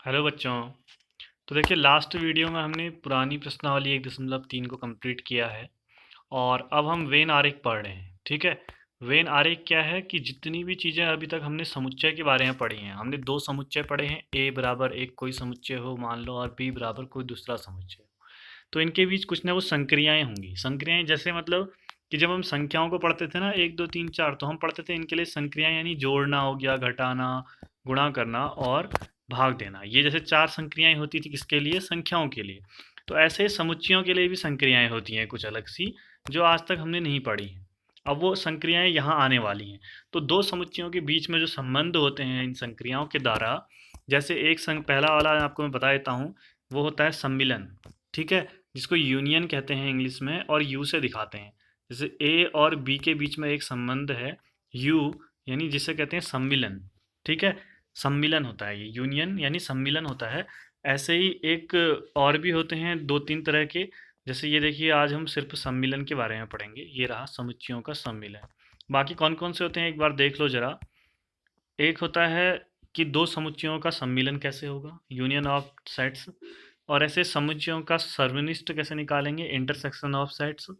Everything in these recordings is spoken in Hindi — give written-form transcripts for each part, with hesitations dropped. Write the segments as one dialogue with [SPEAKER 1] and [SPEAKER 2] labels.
[SPEAKER 1] हेलो बच्चों। तो देखिए, लास्ट वीडियो में हमने पुरानी प्रश्नावली 1.3 को कंप्लीट किया है और अब हम वेन आरेख पढ़ रहे हैं। ठीक है। वेन आरेख क्या है कि जितनी भी चीज़ें अभी तक हमने समुच्चय के बारे में पढ़ी हैं, हमने दो समुच्चय पढ़े हैं। ए बराबर एक कोई समुच्चय हो मान लो, और बी बराबर कोई दूसरा समुच्चय हो, तो इनके बीच कुछ ना कुछ संक्रियाएं होंगी। संक्रियाएं जैसे मतलब कि जब हम संख्याओं को पढ़ते थे ना, 1 2 3 4, तो हम पढ़ते थे इनके लिए संक्रियाएं, यानी जोड़ना हो गया, घटाना, गुणा करना और भाग देना। ये जैसे चार संक्रियाएं होती थी किसके लिए, संख्याओं के लिए। तो ऐसे समुच्चयों के लिए भी संक्रियाएं होती हैं कुछ अलग सी, जो आज तक हमने नहीं पढ़ी हैं। अब वो संक्रियाएं यहाँ आने वाली हैं। तो दो समुच्चयों के बीच में जो संबंध होते हैं इन संक्रियाओं के द्वारा, जैसे पहला वाला आपको मैं बता देता हूँ, वो होता है सम्मिलन। ठीक है। जिसको यूनियन कहते हैं इंग्लिश में, और यू से दिखाते हैं। जैसे ए और बी के बीच में एक संबंध है, यू, यानी जिसे कहते हैं सम्मिलन। ठीक है। सम्मिलन होता है ये, यूनियन यानी सम्मिलन होता है। ऐसे ही एक और भी होते हैं दो तीन तरह के। जैसे ये देखिए, आज हम सिर्फ सम्मिलन के बारे में पढ़ेंगे। ये रहा समुच्चयों का सम्मिलन। बाकी कौन कौन से होते हैं एक बार देख लो जरा। एक होता है कि दो समुच्चयों का सम्मिलन कैसे होगा, यूनियन ऑफ सेट्स। और ऐसे समुच्चयों का सर्वनिष्ठ कैसे निकालेंगे, इंटरसेक्शन ऑफ सेट्स।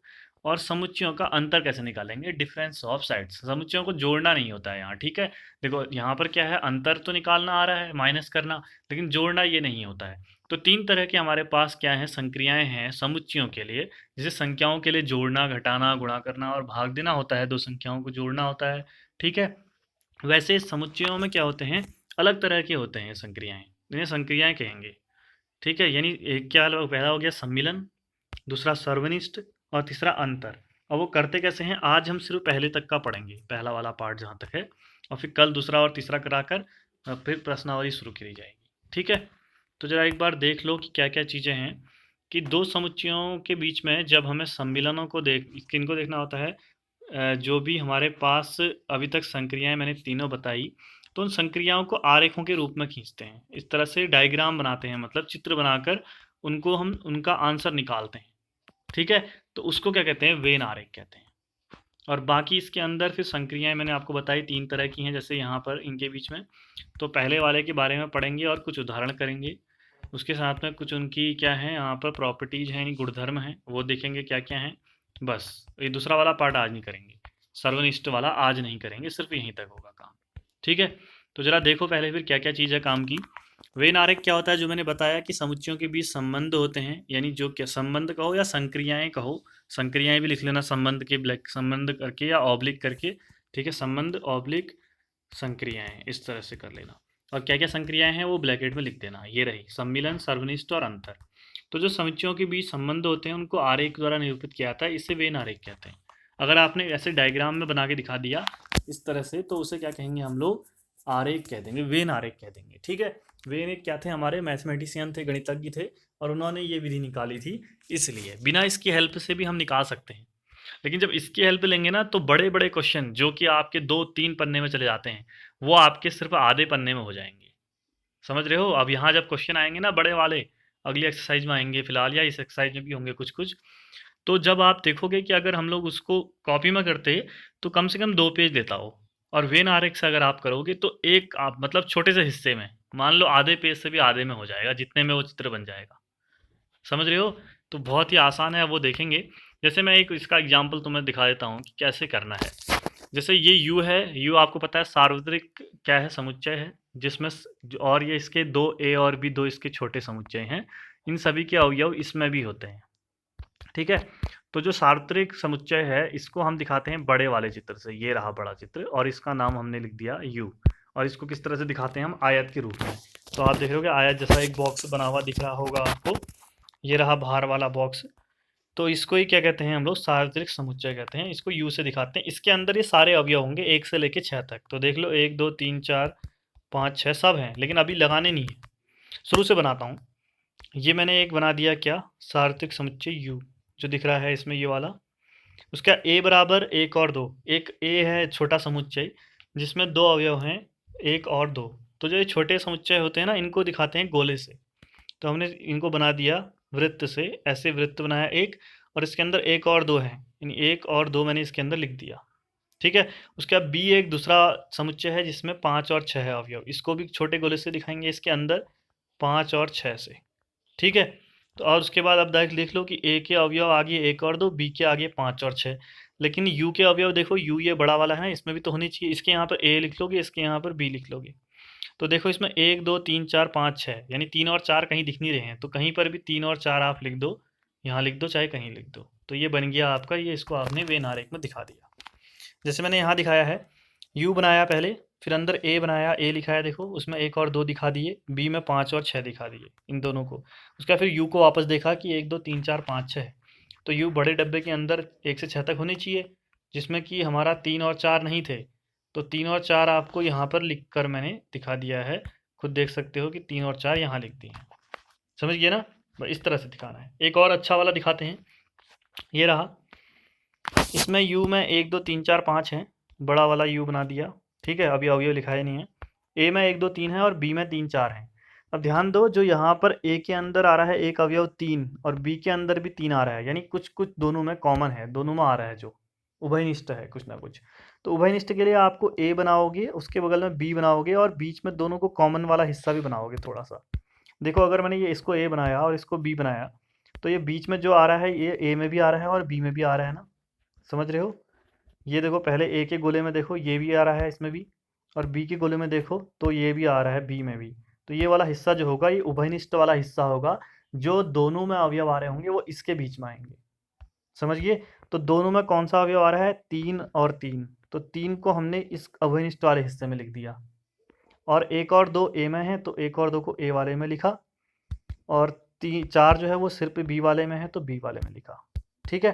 [SPEAKER 1] और समुच्चयों का अंतर कैसे निकालेंगे, डिफरेंस ऑफ सेट्स। समुच्चयों को जोड़ना नहीं होता है यहाँ। ठीक है। देखो यहाँ पर क्या है, अंतर तो निकालना आ रहा है, माइनस करना, लेकिन जोड़ना ये नहीं होता है। तो तीन तरह के हमारे पास क्या है, संक्रियाएं हैं समुच्चयों के लिए। जैसे संख्याओं के लिए जोड़ना, घटाना, गुणा करना और भाग देना होता है, दो संख्याओं को जोड़ना होता है। ठीक है। वैसे समुच्चयों में क्या होते हैं, अलग तरह के होते हैं संक्रियाएं, इन्हें संक्रियाएं कहेंगे। ठीक है। यानी एक क्या, पहला हो गया सम्मिलन, दूसरा सर्वनिष्ठ, और तीसरा अंतर। और वो करते कैसे हैं, आज हम सिर्फ पहले तक का पढ़ेंगे, पहला वाला पार्ट जहाँ तक है। और फिर कल दूसरा और तीसरा कराकर फिर प्रश्नावली शुरू करी जाएगी। ठीक है। तो जरा एक बार देख लो कि क्या क्या चीज़ें हैं। कि दो समुच्चयों के बीच में जब हमें सम्मिलनों को किनको देखना होता है, जो भी हमारे पास अभी तक संक्रियाएं मैंने तीनों बताई, तो उन संक्रियाओं को आरेखों के रूप में खींचते हैं। इस तरह से डायग्राम बनाते हैं, मतलब चित्र बनाकर उनको हम उनका आंसर निकालते हैं। ठीक है। तो उसको क्या कहते हैं, वेन आरेख कहते हैं। और बाकी इसके अंदर फिर संक्रियाएं मैंने आपको बताई तीन तरह की हैं, जैसे यहाँ पर इनके बीच में। तो पहले वाले के बारे में पढ़ेंगे और कुछ उदाहरण करेंगे। उसके साथ में कुछ उनकी क्या है यहाँ पर प्रॉपर्टीज हैं, यानी गुणधर्म हैं, वो देखेंगे क्या क्या हैं। बस ये दूसरा वाला पार्ट आज नहीं करेंगे, सर्वनिष्ठ वाला आज नहीं करेंगे, सिर्फ यहीं तक होगा काम। ठीक है। तो जरा देखो पहले फिर क्या क्या चीज़ है काम की। वेन आरेख क्या होता है, जो मैंने बताया कि समुच्चयों के बीच संबंध होते हैं, यानी जो क्या संबंध कहो या संक्रियाएं कहो। संक्रियाएं भी लिख लेना, संबंध के ब्लैक संबंध करके या ऑब्लिक करके। ठीक है। संबंध ऑब्लिक संक्रियाएं, इस तरह से कर लेना। और क्या क्या संक्रियाएं हैं वो ब्लैकेट में लिख देना। ये रही सम्मिलन, सर्वनिष्ठ और अंतर। तो जो समुच्चयों के बीच संबंध होते हैं उनको आरेख द्वारा निरूपित किया जाता है, इसे वेन आरेख कहते हैं। अगर आपने ऐसे डायग्राम में बना के दिखा दिया इस तरह से, तो उसे क्या कहेंगे हम लोग, आरेख कह देंगे, वेन आरेख कह देंगे। ठीक है। वेन एक क्या थे, हमारे मैथमेटिशियन थे, गणितज्ञ थे, और उन्होंने ये विधि निकाली थी। इसलिए बिना इसकी हेल्प से भी हम निकाल सकते हैं, लेकिन जब इसकी हेल्प लेंगे ना, तो बड़े बड़े क्वेश्चन जो कि आपके 2 3 पन्ने में चले जाते हैं, वो आपके सिर्फ आधे पन्ने में हो जाएंगे। समझ रहे हो। अब यहाँ जब क्वेश्चन आएंगे ना बड़े वाले, अगली एक्सरसाइज में आएंगे फिलहाल, या इस एक्सरसाइज में भी होंगे कुछ कुछ, तो जब आप देखोगे कि अगर हम लोग उसको कॉपी में करते तो कम से कम 2 पेज लेता हो, और वेन आरेख से अगर आप करोगे तो एक आप मतलब छोटे से हिस्से में, मान लो आधे पेज से भी आधे में हो जाएगा, जितने में वो चित्र बन जाएगा। समझ रहे हो। तो बहुत ही आसान है, वो देखेंगे। जैसे मैं एक इसका एग्जांपल तुम्हें दिखा देता हूँ कि कैसे करना है। जैसे ये यू है, यू आपको पता है सार्वत्रिक क्या है, समुच्चय है, जिसमें और ये इसके दो ए और बी, दो इसके छोटे समुच्चय हैं। इन सभी के अवयव इसमें भी होते हैं। ठीक है। तो जो सार्वत्रिक समुच्चय है इसको हम दिखाते हैं बड़े वाले चित्र से। ये रहा बड़ा चित्र, और इसका नाम हमने लिख दिया यू। और इसको किस तरह से दिखाते हैं हम, आयत के रूप में। तो आप देख रहे हो आयत जैसा एक बॉक्स बना हुआ दिख रहा होगा आपको। ये रहा बाहर वाला बॉक्स। तो इसको ही क्या कहते हैं हम लोग, सार्वत्रिक समुच्चय कहते हैं। इसको यू से दिखाते हैं। इसके अंदर ये सारे अवयव होंगे 1 से लेके 6 तक। तो देख लो 1 2 3 4 5 6 सब हैं, लेकिन अभी लगाने नहीं है। शुरू से बनाता हूँ। ये मैंने एक बना दिया क्या, सार्वत्रिक समुच्चय यू, जो दिख रहा है इसमें ये वाला। उसका ए बराबर 1 और 2। एक ए है छोटा समुच्चय जिसमें दो अवयव हैं, 1 और 2। तो जो ये छोटे समुच्चय होते हैं ना, इनको दिखाते हैं गोले से। तो हमने इनको बना दिया वृत्त से, ऐसे वृत्त बनाया एक, और इसके अंदर 1 और 2 है, यानी 1 और 2 मैंने इसके अंदर लिख दिया। ठीक है। उसके बाद बी एक दूसरा समुच्चय है जिसमें 5 और 6 है अवयव, इसको भी छोटे गोले से दिखाएंगे। इसके अंदर 5 और 6 से, ठीक है। तो और उसके बाद अब देख लो कि ए के अवयव आगे 1 और 2, बी के आगे 5 और 6, लेकिन यू के अवयव देखो, यू ये बड़ा वाला है ना, इसमें भी तो होनी चाहिए। इसके यहाँ पर ए लिख लोगे, इसके यहाँ पर बी लिख लोगे। तो देखो इसमें 1 2 3 4 5 6, यानी 3 और 4 कहीं दिख नहीं रहे हैं, तो कहीं पर भी 3 और 4 आप लिख दो, यहाँ लिख दो चाहे कहीं लिख दो। तो ये बन गया आपका, ये इसको आपने वेन आरेख में दिखा दिया। जैसे मैंने यहाँ दिखाया है, यू बनाया पहले, फिर अंदर ए बनाया, ए लिखा है देखो, उसमें 1 और 2 दिखा दिए, बी में 5 और 6 दिखा दिए, इन दोनों को। उसके बाद फिर यू को वापस देखा कि 1 2 3 4 5 6, तो यू बड़े डब्बे के अंदर 1 से 6 तक होनी चाहिए, जिसमें कि हमारा 3 और 4 नहीं थे। तो 3 और 4 आपको यहाँ पर लिख कर मैंने दिखा दिया है, खुद देख सकते हो कि 3 और 4 यहाँ लिख दिए हैं। समझ गए ना? बस इस तरह से दिखाना है। एक और अच्छा वाला दिखाते हैं, ये रहा। इसमें यू में 1 2 3 4 5 है, बड़ा वाला यू बना दिया, ठीक है। अभी अवयव लिखा ही नहीं है। ए में 1 2 3 है और बी में 3 4 है। अब ध्यान दो, जो यहाँ पर ए के अंदर आ रहा है एक अवयव 3, और बी के अंदर भी 3 आ रहा है, यानी कुछ कुछ दोनों में कॉमन है, दोनों में आ रहा है, जो उभयनिष्ठ है कुछ ना कुछ। तो उभयनिष्ठ के लिए आपको ए बनाओगे, उसके बगल में बी बनाओगे, और बीच में दोनों को कॉमन वाला हिस्सा भी बनाओगे थोड़ा सा। देखो अगर मैंने ये इसको ए बनाया और इसको बी बनाया, तो ये बीच में जो आ रहा है ये ए में भी आ रहा है और बी में भी आ रहा है ना, समझ रहे हो? ये देखो, पहले ए के गोले में देखो ये भी आ रहा है इसमें भी, और बी के गोले में देखो तो ये भी आ रहा है बी में भी। तो ये वाला हिस्सा जो होगा ये उभयनिष्ठ वाला हिस्सा होगा, जो दोनों में अवयव आ रहे होंगे वो इसके बीच में आएंगे। समझ गए? तो दोनों में कौन सा अवयव आ रहा है? 3 और 3, तो 3 को हमने इस अवयनिष्ठ वाले हिस्से में लिख दिया, और 1 और 2 ए में है, तो 1 और 2 को ए वाले में लिखा, और 4 जो है वो सिर्फ बी वाले में है, तो बी वाले में लिखा, ठीक है।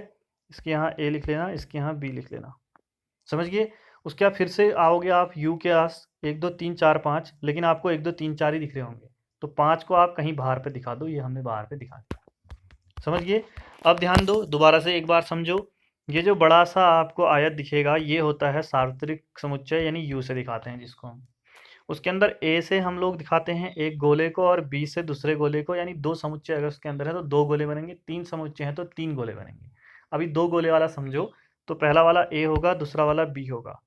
[SPEAKER 1] इसके यहाँ ए लिख लेना, इसके यहाँ बी लिख लेना। समझ गए? उसके बाद फिर से आओगे आप यू के आस, 1 2 3 4 5, लेकिन आपको 1 2 3 4 ही दिख रहे होंगे, तो 5 को आप कहीं बाहर पे दिखा दो, ये हमने बाहर पे दिखा दिया। समझ गए? अब ध्यान दो, दोबारा से एक बार समझो। ये जो बड़ा सा आपको आयत दिखेगा, ये होता है सार्वत्रिक समुच्चय, यानी यू से दिखाते हैं जिसको हम। उसके अंदर ए से हम लोग दिखाते हैं एक गोले को, और बी से दूसरे गोले को, यानी 2 समुच्चय अगर उसके अंदर है तो 2 गोले बनेंगे, 3 समुच्चय हैं तो 3 गोले बनेंगे। अभी 2 गोले वाला समझो, तो पहला वाला ए होगा, दूसरा वाला बी होगा।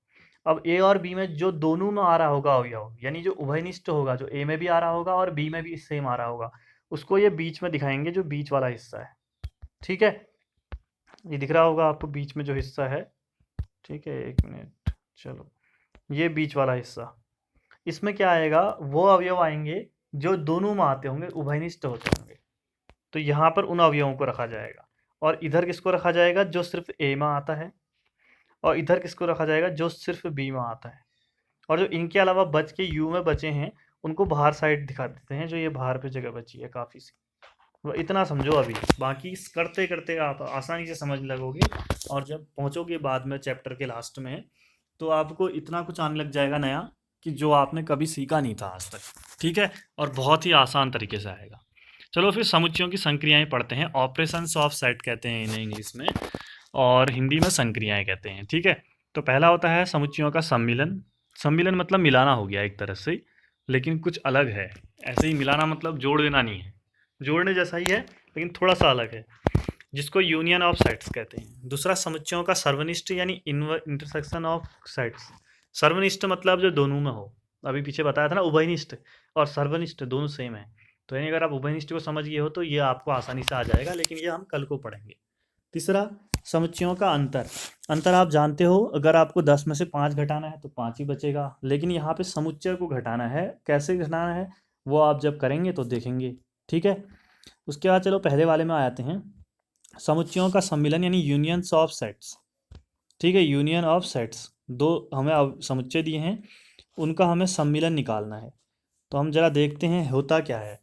[SPEAKER 1] अब ए और बी में जो दोनों में आ रहा होगा अवयव, यानी जो उभयनिष्ठ होगा, जो ए में भी आ रहा होगा और बी में भी सेम आ रहा होगा, उसको ये बीच में दिखाएंगे, जो बीच वाला हिस्सा है, ठीक है। ये दिख रहा होगा आपको बीच में जो हिस्सा है, ठीक है। 1 मिनट, चलो, ये बीच वाला हिस्सा, इसमें क्या आएगा? वो अवयव आएंगे जो दोनों में आते होंगे, उभयनिष्ठ होते होंगे, तो यहाँ पर उन अवयवों को रखा जाएगा। और इधर किसको रखा जाएगा? जो सिर्फ ए में आता है। और इधर किसको रखा जाएगा? जो सिर्फ बी में आता है। और जो इनके अलावा बच के यू में बचे हैं, उनको बाहर साइड दिखा देते हैं, जो ये बाहर पे जगह बची है काफ़ी सी। वो इतना समझो अभी, बाकी करते करते आप आसानी से समझ लगोगे, और जब पहुँचोगे बाद में चैप्टर के लास्ट में, तो आपको इतना कुछ आने लग जाएगा नया, कि जो आपने कभी सीखा नहीं था आज तक, ठीक है। और बहुत ही आसान तरीके से आएगा। चलो फिर समुच्चयों की संक्रियाएं पढ़ते हैं। ऑपरेशंस ऑफ सेट कहते हैं इन्हें इंग्लिश में, और हिंदी में संक्रियाएं कहते हैं, ठीक है। तो पहला होता है समुच्चयों का सम्मिलन। सम्मिलन मतलब मिलाना हो गया एक तरह से, लेकिन कुछ अलग है। ऐसे ही मिलाना मतलब जोड़ देना नहीं है, जोड़ने जैसा ही है लेकिन थोड़ा सा अलग है, जिसको यूनियन ऑफ सेट्स कहते हैं। दूसरा समुच्चयों का सर्वनिष्ठ, यानी इंटरसेक्शन ऑफ सेट्स। सर्वनिष्ठ मतलब जो दोनों में हो, अभी पीछे बताया था ना, उभयनिष्ठ और सर्वनिष्ठ दोनों सेम है। तो यानी अगर आप उभयनिष्ठ को समझ गए हो तो ये आपको आसानी से आ जाएगा, लेकिन ये हम कल को पढ़ेंगे। तीसरा, समुच्चयों का अंतर। अंतर आप जानते हो, अगर आपको 10 में से 5 घटाना है तो 5 ही बचेगा, लेकिन यहाँ पे समुच्चय को घटाना है। कैसे घटाना है वो आप जब करेंगे तो देखेंगे, ठीक है। उसके बाद चलो पहले वाले में आ जाते हैं, समुच्चयों का सम्मिलन, यानी यूनियंस ऑफ सेट्स, ठीक है। यूनियन ऑफ सेट्स, दो हमें समुच्चय दिए हैं, उनका हमें सम्मिलन निकालना है। तो हम जरा देखते हैं होता क्या है।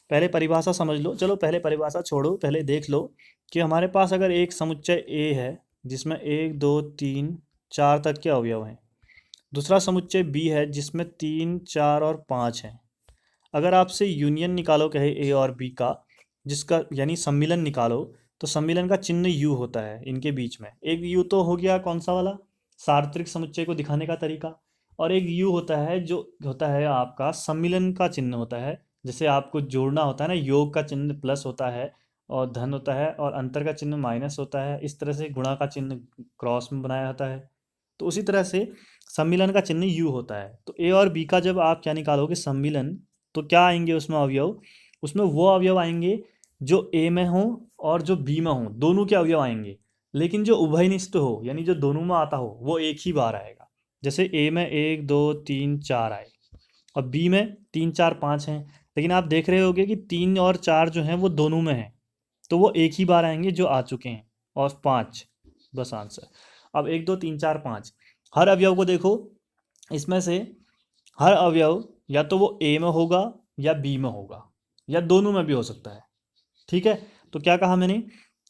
[SPEAKER 1] पहले परिभाषा समझ लो, चलो पहले परिभाषा छोड़ो, पहले देख लो कि हमारे पास अगर एक समुच्चय ए है जिसमें 1 2 3 4 तक के अवयव हैं, दूसरा समुच्चय बी है जिसमें 3 4 और 5 हैं। अगर आपसे यूनियन निकालो कहे ए और बी का, जिसका यानी सम्मिलन निकालो, तो सम्मिलन का चिन्ह यू होता है इनके बीच में। एक यू तो हो गया कौन सा वाला, सार्वत्रिक समुच्चय को दिखाने का तरीका, और एक यू होता है जो होता है आपका सम्मिलन का चिन्ह होता है। जैसे आपको जोड़ना होता है ना, योग का चिन्ह प्लस होता है और धन होता है, और अंतर का चिन्ह माइनस होता है, इस तरह से गुणा का चिन्ह क्रॉस में बनाया होता है। तो उसी तरह से सम्मिलन का चिन्ह यू होता है। तो ए और बी का जब आप क्या निकालोगे, सम्मिलन,
[SPEAKER 2] तो क्या आएंगे उसमें अवयव? उसमें वो अवयव आएंगे जो ए में हो और जो बी में हो, दोनों के अवयव आएंगे। लेकिन जो उभयनिष्ठ हो यानी जो दोनों में आता हो वो एक ही बार आएगा। जैसे ए में 1 2 3 4 आए और बी में 3 4 5 हैं, लेकिन आप देख रहे होगे कि 3 और 4 जो हैं वो दोनों में हैं, तो वो एक ही बार आएंगे जो आ चुके हैं। और 5 बस आंसर। अब 1 2 3 4 5 हर अवयव को देखो, इसमें से हर अवयव या तो वो ए में होगा या बी में होगा या दोनों में भी हो सकता है। ठीक है, तो क्या कहा मैंने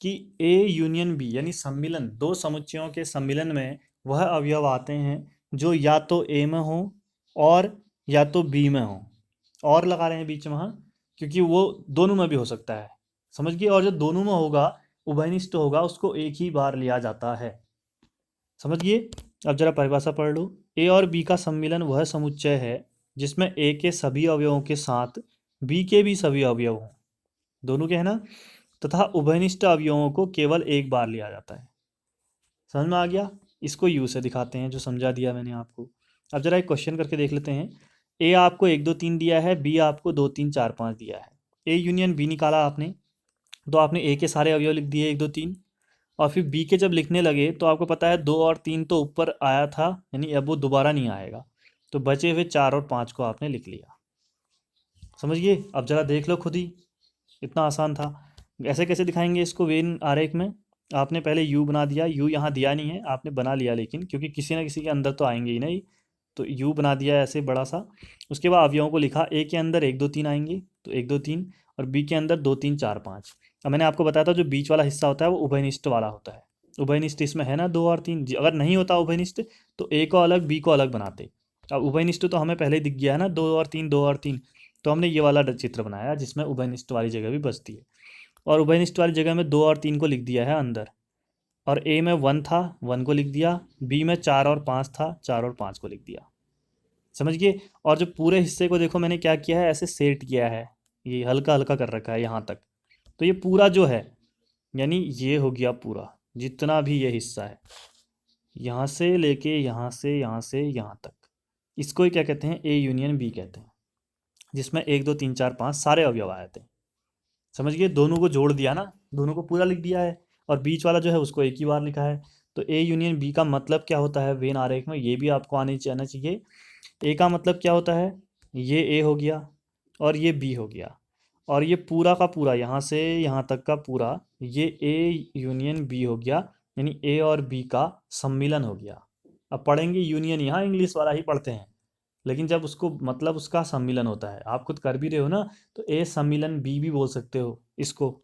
[SPEAKER 2] कि ए यूनियन बी यानी सम्मिलन, दो समुच्चयों के सम्मिलन में वह अवयव आते हैं जो या तो ए में हो और या तो बी में हो। और लगा रहे हैं बीच में, हाँ, क्योंकि वो दोनों में भी हो सकता है। समझ गए? और जो दोनों में होगा, उभयनिष्ठ होगा, उसको एक ही बार लिया जाता है। समझ गए? अब जरा परिभाषा पढ़ लो। ए और बी का सम्मिलन वह समुच्चय है जिसमें ए के सभी अवयवों के साथ बी के भी सभी अवयव हों, दोनों के है ना, तथा उभयनिष्ठ अवयवों को केवल एक बार लिया जाता है। समझ में आ गया? इसको यू से दिखाते हैं जो समझा दिया मैंने आपको। अब जरा एक क्वेश्चन करके देख लेते हैं। ए आपको 1 2 3 दिया है, बी आपको 2 3 4 5 दिया है। ए यूनियन बी निकाला आपने, तो आपने ए के सारे अवयव लिख दिए 1 2 3, और फिर बी के जब लिखने लगे तो आपको पता है 2 और 3 तो ऊपर आया था, यानी अब वो दोबारा नहीं आएगा, तो बचे हुए 4 और 5 को आपने लिख लिया। समझिए? अब जरा देख लो खुद ही, इतना आसान था। ऐसे कैसे दिखाएंगे इसको वेन आरेख में? आपने पहले यू बना दिया, यू यहाँ दिया नहीं है, आपने बना लिया, लेकिन क्योंकि किसी ना किसी के अंदर तो आएंगे ही नहीं, तो यू बना दिया ऐसे बड़ा सा। उसके बाद अवयवों को लिखा, ए के अंदर 1 2 3 आएंगे, तो 1 2 3, और बी के अंदर 2 3 4 5। अब मैंने आपको बताया था जो बीच वाला हिस्सा होता है वो उभयनिष्ठ वाला होता है। उभयनिष्ठ इसमें है ना 2 और 3, अगर नहीं होता उभयनिष्ठ तो ए को अलग बी को अलग बनाते। अब उभयनिष्ठ तो हमें पहले ही दिख गया है ना, 2 और 3 2 और 3, तो हमने ये वाला चित्र बनाया जिसमें उभयनिष्ठ वाली जगह भी बचती है। और उभयनिष्ठ वाली जगह में 2 और 3 को लिख दिया है अंदर, और ए में 1 था, 1 को लिख दिया, बी में 4 और 5 था, 4 और 5 को लिख दिया। समझ गए? और जो पूरे हिस्से को देखो मैंने क्या किया है, ऐसे सेट किया है, ये हल्का हल्का कर रखा है यहाँ तक। तो ये पूरा जो है, यानी ये हो गया पूरा, जितना भी ये हिस्सा है, यहाँ से लेके यहाँ से यहाँ तक, इसको ही क्या कहते हैं? ए यूनियन बी कहते हैं, जिसमें 1 2 3 4 5 सारे अवयव आए थे। समझ गए? दोनों को जोड़ दिया ना, दोनों को पूरा लिख दिया है, और बीच वाला जो है उसको एक ही बार लिखा है। तो ए यूनियन बी का मतलब क्या होता है वेन आरेख में, ये भी आपको आना चाहिए। ए का मतलब क्या होता है? ये ए हो गया और ये बी हो गया, और ये पूरा का पूरा यहाँ से यहाँ तक का पूरा ये ए यूनियन बी हो गया, यानी ए और बी का सम्मिलन हो गया। अब पढ़ेंगे यूनियन, यहाँ इंग्लिश वाला ही पढ़ते हैं, लेकिन जब उसको मतलब उसका सम्मिलन होता है, आप खुद कर भी रहे हो ना, तो ए सम्मिलन बी भी बोल सकते हो इसको,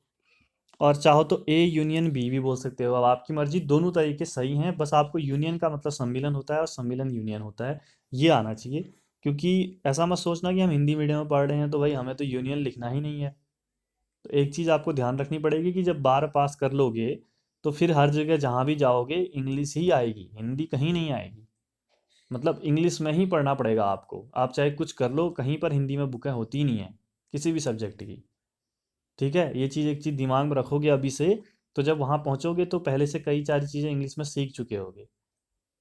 [SPEAKER 2] और चाहो तो ए यूनियन बी भी बोल सकते हो। अब आपकी मर्जी, दोनों तरीके सही हैं, बस आपको यूनियन का मतलब सम्मिलन होता है और सम्मिलन यूनियन होता है, ये आना चाहिए। क्योंकि ऐसा मत सोचना कि हम हिंदी मीडियम में पढ़ रहे हैं तो भाई हमें तो यूनियन लिखना ही नहीं है। तो एक चीज़ आपको ध्यान रखनी पड़ेगी कि जब बार पास कर लोगे तो फिर हर जगह जहाँ भी जाओगे इंग्लिश ही आएगी, हिंदी कहीं नहीं आएगी। मतलब इंग्लिश में ही पढ़ना पड़ेगा आपको, आप चाहे कुछ कर लो, कहीं पर हिंदी में बुकें होती ही नहीं है किसी भी सब्जेक्ट की। ठीक है, ये चीज़ एक चीज़ दिमाग में रखोगे अभी से, तो जब वहाँ पहुँचोगे तो पहले से कई सारी चीज़ें इंग्लिश में सीख चुके होगे।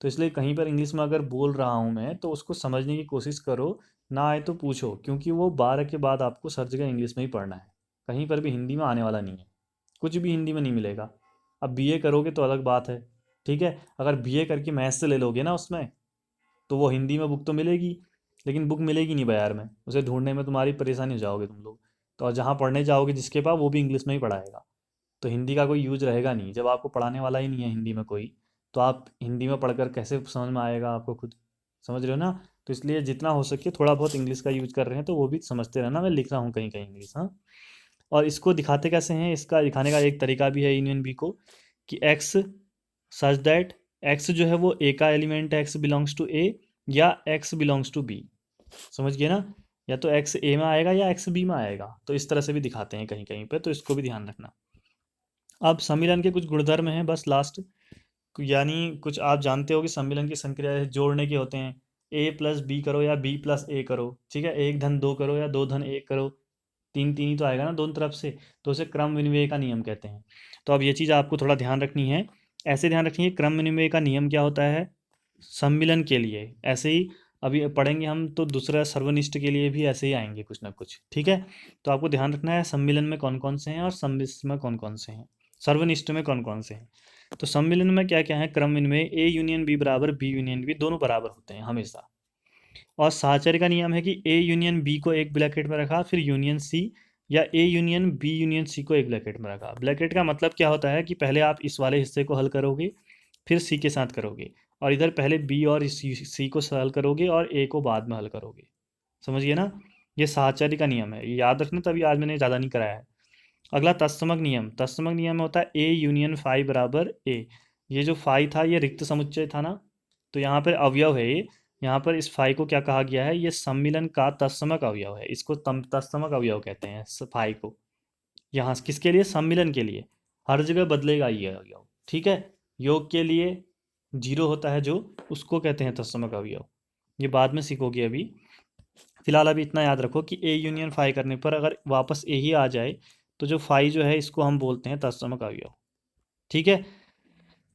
[SPEAKER 2] तो इसलिए कहीं पर इंग्लिश में अगर बोल रहा हूँ मैं तो उसको समझने की कोशिश करो, ना आए तो पूछो, क्योंकि वो 12 के बाद आपको हर जगह इंग्लिश में ही पढ़ना है, कहीं पर भी हिंदी में आने वाला नहीं है, कुछ भी हिंदी में नहीं मिलेगा। अब बीए करोगे तो अलग बात है। ठीक है, अगर बीए करके मैथ्स से ले लोगे ना उसमें, तो वो हिंदी में बुक तो मिलेगी, लेकिन बुक मिलेगी नहीं बाजार में, उसे ढूंढने में तुम्हारी परेशानी हो जाओगे तुम लोग। तो और जहाँ पढ़ने जाओगे जिसके पास, वो भी इंग्लिश में ही पढ़ाएगा, तो हिंदी का कोई यूज रहेगा नहीं। जब आपको पढ़ाने वाला ही नहीं है हिंदी में कोई, तो आप हिंदी में पढ़कर कैसे समझ में आएगा आपको खुद? समझ रहे हो ना? तो इसलिए जितना हो सके थोड़ा बहुत इंग्लिश का यूज कर रहे हैं तो वो भी समझते रहना, मैं लिख रहा हूँ कहीं कहीं इंग्लिश, हाँ। और इसको दिखाते कैसे हैं, इसका दिखाने का एक तरीका भी है यूनियन बी को, कि एक्स सच दैट, एक्स जो है वो ए का एलिमेंट है, एक्स बिलोंग्स टू ए, या एक्स बिलोंग्स टू बी। समझ गए ना? या तो एक्स ए में आएगा या एक्स बी में आएगा, तो इस तरह से भी दिखाते हैं कहीं कहीं पे, तो इसको भी ध्यान रखना। अब सम्मिलन के कुछ गुणधर्म हैं बस लास्ट, यानी कुछ आप जानते हो कि सम्मिलन की संक्रिया जोड़ने के होते हैं, ए प्लस बी करो या बी प्लस ए करो, ठीक है, 1 धन 2 करो या 2 धन 1 करो, 3 3 ही तो आएगा ना दोनों तरफ से, तो उसे क्रम विनिमय का नियम कहते हैं। तो अब ये चीज़ आपको थोड़ा ध्यान रखनी है, ऐसे ध्यान रखनी है, क्रम विनिमय का नियम क्या होता है सम्मिलन के लिए, ऐसे ही अभी पढ़ेंगे हम तो दूसरा सर्वनिष्ठ के लिए भी ऐसे ही आएंगे कुछ ना कुछ, ठीक है। तो आपको ध्यान रखना है सम्मिलन में कौन कौन से हैं और सम्मिश्र में कौन कौन से हैं, सर्वनिष्ठ में कौन कौन से हैं। तो सम्मिलन में क्या क्या है, क्रम इनमें ए यूनियन बी बराबर बी यूनियन बी दोनों बराबर होते हैं हमेशा। और साहचर्य का नियम है कि ए यूनियन बी को एक ब्रैकेट में रखा, फिर यूनियन सी, या A union B union C को एक ब्रैकेट में रखा। ब्रैकेट का मतलब क्या होता है कि पहले आप इस वाले हिस्से को हल करोगे, फिर सी के साथ करोगे, और इधर पहले बी और सी को हल करोगे और ए को बाद में हल करोगे। समझिए ना, ये साहचर्य का नियम है, ये याद रखना, तभी आज मैंने ज़्यादा नहीं कराया है। अगला तत्समक नियम। तत्समक नियम में होता है ए यूनियन फाई बराबर ए। ये जो फाई था ये रिक्त समुच्चय था ना, तो यहाँ पर अवयव है ये। यहाँ पर इस फाई को क्या कहा गया है, ये सम्मिलन का तत्समक अवयव है, इसको तत्समक अवयव कहते हैं फाई को। यहाँ किसके लिए, सम्मिलन के लिए। हर जगह बदलेगा ये अवयव, ठीक है। योग के लिए 0 होता है जो, उसको कहते हैं तत्समक अवयव। ये बाद में सीखोगे, अभी फिलहाल अभी इतना याद रखो कि ए यूनियन फाई करने पर अगर वापस ए ही आ जाए तो जो फाई जो है इसको हम बोलते हैं तत्समक अवयव, ठीक है।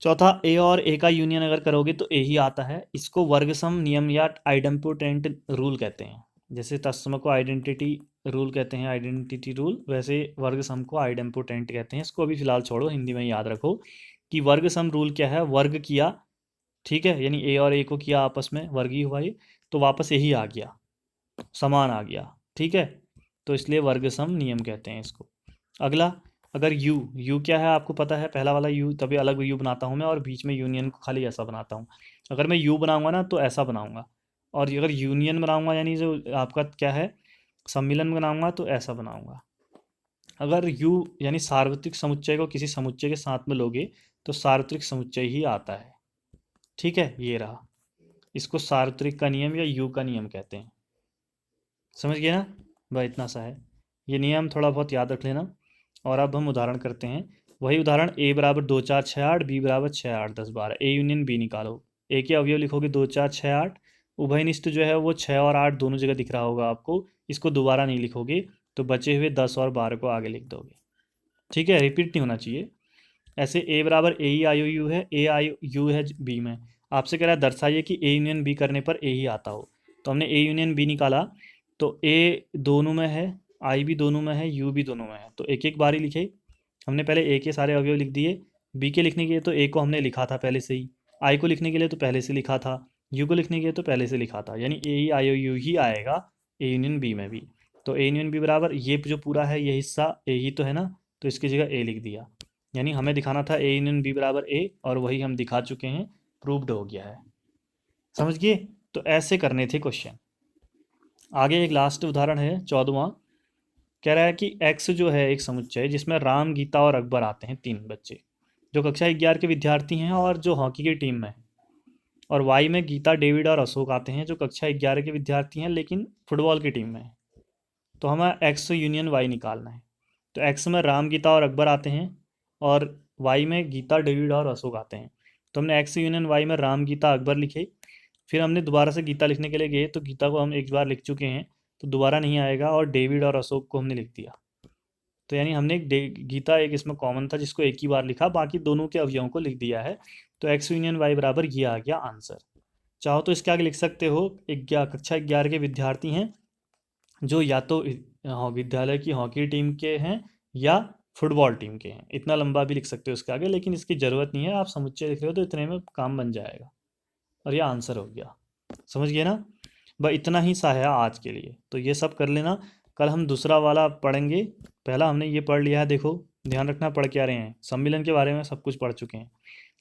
[SPEAKER 2] चौथा, ए और ए का यूनियन अगर करोगे तो ए ही आता है, इसको वर्गसम नियम या आइडेम्पोटेंट रूल कहते हैं। जैसे तत्सम को आइडेंटिटी रूल कहते हैं, आइडेंटिटी रूल, वैसे वर्गसम को आइडेम्पोटेंट कहते हैं। इसको अभी फिलहाल छोड़ो, हिंदी में याद रखो कि वर्गसम रूल क्या है, वर्ग किया, ठीक है, यानी ए और ए को किया आपस में, वर्ग ही हुआ ये, तो वापस यही आ गया, समान आ गया, ठीक है। तो इसलिए वर्गसम नियम कहते हैं इसको। अगला, अगर यू क्या है आपको पता है, पहला वाला यू, तभी अलग यू बनाता हूँ मैं, और बीच में यूनियन को खाली ऐसा बनाता हूँ। अगर मैं यू बनाऊंगा ना तो ऐसा बनाऊंगा, और अगर यूनियन बनाऊंगा यानी जो आपका क्या है सम्मिलन बनाऊंगा तो ऐसा बनाऊंगा। अगर यू यानी सार्वत्रिक समुच्चय को किसी समुच्चय के साथ में लोगे तो सार्वत्रिक समुच्चय ही आता है, ठीक है। ये रहा, इसको सार्वत्रिक का नियम या यू का नियम कहते हैं। समझ गए ना भाई, इतना सा है, ये नियम थोड़ा बहुत याद रख लेना। और अब हम उदाहरण करते हैं। वही उदाहरण, ए बराबर 2 4 6 8, बी बराबर 6 8 10 12। ए यूनियन बी निकालो। ए के अवयव लिखोगे 2 4 6 8, उभयनिष्ठ जो है वो 6 और 8 दोनों जगह दिख रहा होगा आपको, इसको दोबारा नहीं लिखोगे, तो बचे हुए 10 और 12 को आगे लिख दोगे, ठीक है, रिपीट नहीं होना चाहिए। ऐसे ए बराबर ए ही आई ओ यू है, ए आई यू है बी में, आपसे कह रहा है दर्शाइए कि ए यूनियन बी करने पर ए ही आता हो। तो हमने ए यूनियन बी निकाला, तो ए दोनों में है, आई भी दोनों में है, यू भी दोनों में है, तो एक एक बार ही लिखे। हमने पहले ए के सारे अवयव लिख दिए, बी के लिखने के लिए तो ए को हमने लिखा था पहले से ही, आई को लिखने के लिए तो पहले से लिखा था, यू को लिखने के लिए तो पहले से लिखा था, यानी ए ही आई ओ यू ही आएगा ए यूनियन बी में भी। तो ए यूनियन बी बराबर ये जो पूरा है ये हिस्सा ए ही तो है ना, तो इसकी जगह ए लिख दिया, यानी हमें दिखाना था ए यूनियन बी बराबर ए, और वही हम दिखा चुके हैं, प्रूव्ड हो गया है। समझ गए, तो ऐसे करने थे क्वेश्चन। आगे एक लास्ट उदाहरण है 14वां, कह रहा है कि एक्स जो है एक समुच्चय जिसमें राम, गीता और अकबर आते हैं, 3 बच्चे जो कक्षा 11 के विद्यार्थी हैं और जो हॉकी की टीम में है। और वाई में गीता, डेविड और अशोक आते हैं जो कक्षा 11 के विद्यार्थी हैं लेकिन फुटबॉल की टीम में है। तो हमें एक्स यूनियन वाई निकालना है। तो एक्स में राम, गीता और अकबर आते हैं, और वाई में गीता, डेविड और अशोक आते हैं। तो हमने एक्स यूनियन वाई में राम, गीता, अकबर लिखे, फिर हमने दोबारा से गीता लिखने के लिए गए तो गीता को हम एक बार लिख चुके हैं तो दोबारा नहीं आएगा, और डेविड और अशोक को हमने लिख दिया। तो यानी हमने गीता एक इसमें कॉमन था जिसको एक ही बार लिखा, बाकी दोनों के अवयवों को लिख दिया है। तो एक्स यूनियन वाई बराबर ये आ गया आंसर। चाहो तो इसके आगे लिख सकते हो, कक्षा 11 के विद्यार्थी हैं जो या तो विद्यालय की हॉकी टीम के हैं या फुटबॉल टीम के हैं। इतना लंबा भी लिख सकते हो इसके आगे, लेकिन इसकी ज़रूरत नहीं है, आप समुच्चय लिख रहे हो तो इतने में काम बन जाएगा, और ये आंसर हो गया। समझ गए ना भाई, इतना ही सा है आज के लिए, तो ये सब कर लेना। कल हम दूसरा वाला पढ़ेंगे, पहला हमने ये पढ़ लिया है, देखो ध्यान रखना पढ़ क्या रहे हैं, सम्मिलन के बारे में सब कुछ पढ़ चुके हैं।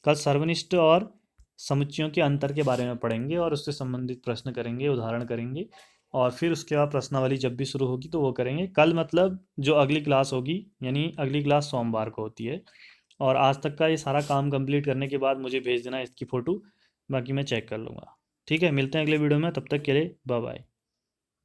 [SPEAKER 2] कल सर्वनिष्ठ और समुच्चयों के अंतर के बारे में पढ़ेंगे और उससे संबंधित प्रश्न करेंगे, उदाहरण करेंगे, और फिर उसके बाद प्रश्नावली जब भी शुरू होगी तो वो करेंगे कल। मतलब जो अगली क्लास होगी, यानी अगली क्लास सोमवार को होती है। और आज तक का ये सारा काम कंप्लीट करने के बाद मुझे भेज देना इसकी फ़ोटो, बाकी मैं चेक कर लूँगा। ठीक है, मिलते हैं अगले वीडियो में, तब तक के लिए बाय बाय।